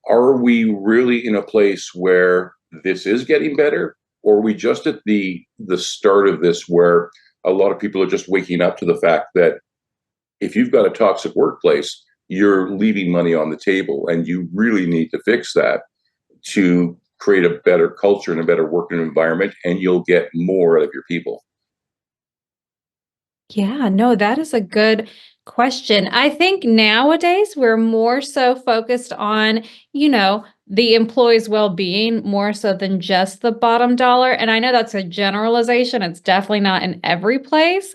Speaker 1: are we really in a place where this is getting better? Or are we just at the start of this, where a lot of people are just waking up to the fact that if you've got a toxic workplace, you're leaving money on the table, and you really need to fix that to create a better culture and a better working environment, and you'll get more out of your people?
Speaker 2: Yeah, no, that is a good question. I think nowadays we're more so focused on, the employee's well-being more so than just the bottom dollar. And I know that's a generalization. It's definitely not in every place.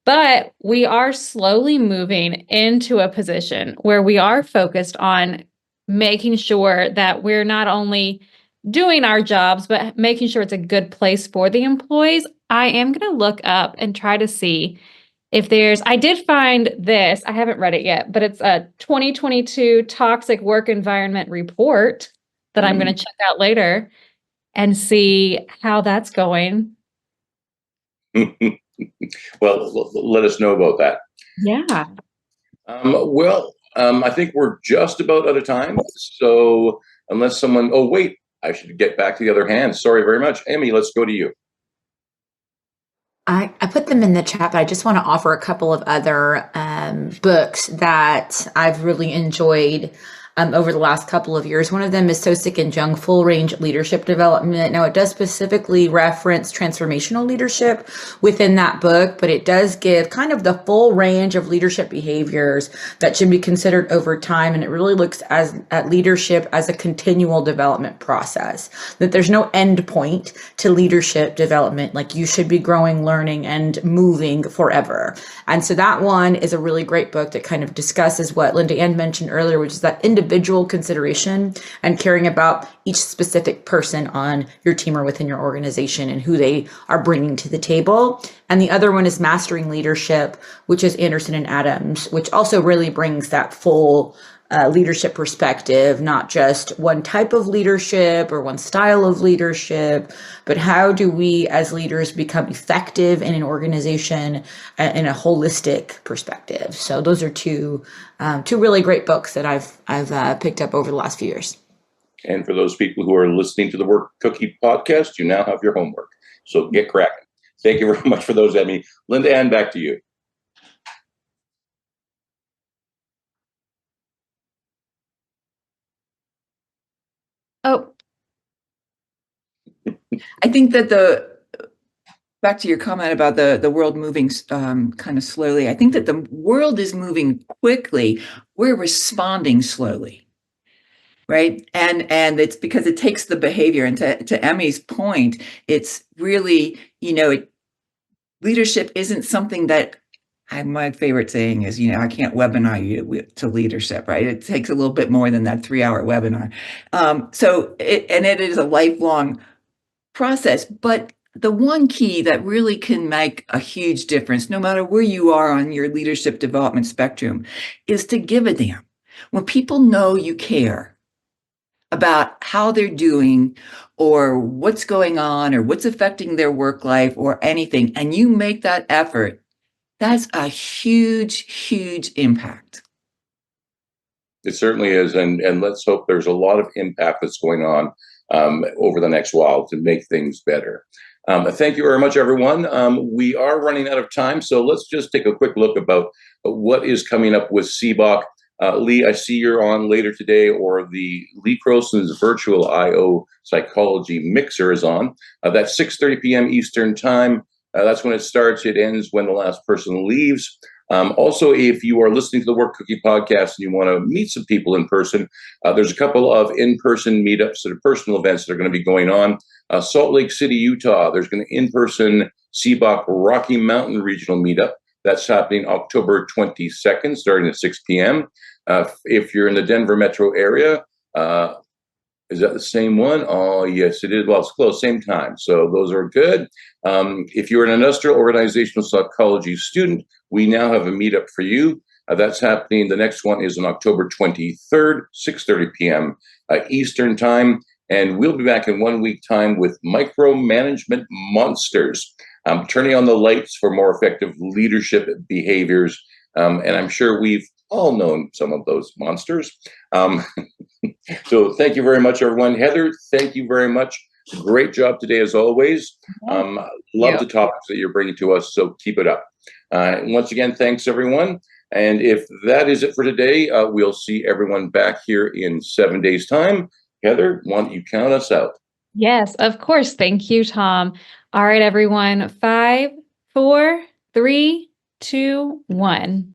Speaker 2: But we are slowly moving into a position where we are focused on making sure that we're not only doing our jobs, but making sure it's a good place for the employees. I am going to look up and try to see if I did find this, I haven't read it yet, but it's a 2022 Toxic Work Environment Report that I'm going to check out later and see how that's going.
Speaker 1: Well, let us know about that.
Speaker 2: Yeah.
Speaker 1: I think we're just about out of time. So unless oh, wait, I should get back to the other hand. Sorry very much. Amy, let's go to you.
Speaker 3: I put them in the chat, but I just want to offer a couple of other books that I've really enjoyed over the last couple of years. One of them is So Sick and Jung, Full Range Leadership Development. Now, it does specifically reference transformational leadership within that book, but it does give kind of the full range of leadership behaviors that should be considered over time. And it really looks at leadership as a continual development process, that there's no end point to leadership development. Like, you should be growing, learning, and moving forever. And so that one is a really great book that kind of discusses what Linda Ann mentioned earlier, which is that individual consideration and caring about each specific person on your team or within your organization and who they are bringing to the table. And the other one is Mastering Leadership, which is Anderson and Adams, which also really brings that full leadership perspective, not just one type of leadership or one style of leadership, but how do we as leaders become effective in an organization in a holistic perspective. So those are two really great books that I've picked up over the last few years.
Speaker 1: And for those people who are listening to the Work Cookie podcast, you now have your homework. So get cracking. Thank you very much for those, Emmy. Linda Ann, back to you.
Speaker 2: Oh,
Speaker 4: I think that back to your comment about the world moving kind of slowly, I think that the world is moving quickly. We're responding slowly, right? And it's because it takes the behavior. And to Emmy's point, it's really, leadership isn't something that my favorite saying is, I can't webinar you to leadership, right? It takes a little bit more than that 3-hour webinar. So it is a lifelong process, but the one key that really can make a huge difference, no matter where you are on your leadership development spectrum, is to give a damn. When people know you care about how they're doing or what's going on or what's affecting their work life or anything, and you make that effort, that's a huge, huge impact.
Speaker 1: It certainly is. And let's hope there's a lot of impact that's going on over the next while to make things better. Thank you very much, everyone. We are running out of time, so let's just take a quick look about what is coming up with CBOC. Lee, I see you're on later today, or the Lee Croson's virtual IO psychology mixer is on. That's 6:30 p.m. Eastern time. That's when it starts. It ends when the last person leaves. Also, if you are listening to the Work Cookie podcast and you want to meet some people in person, there's a couple of in-person meetups that are personal events that are going to be going on. Salt Lake City, Utah, there's going to in-person CBOC Rocky Mountain Regional Meetup. That's happening October 22nd, starting at 6 p.m. If you're in the Denver metro area, is that the same one? Oh, yes, it is. Well, it's close, same time. So those are good. If you're an industrial organizational psychology student, we now have a meetup for you. That's happening. The next one is on October 23rd, 6:30 p.m. Eastern time. And we'll be back in 1 week time with micromanagement monsters. Turning on the lights for more effective leadership behaviors. And I'm sure we've all known some of those monsters. So thank you very much, everyone. Heather, thank you very much. Great job today, as always. Love the topics that you're bringing to us, so keep it up. Once again, thanks, everyone. And if that is it for today, we'll see everyone back here in 7 days' time. Heather, why don't you count us out?
Speaker 2: Yes, of course. Thank you, Tom. All right, everyone. 5, 4, 3, 2, 1.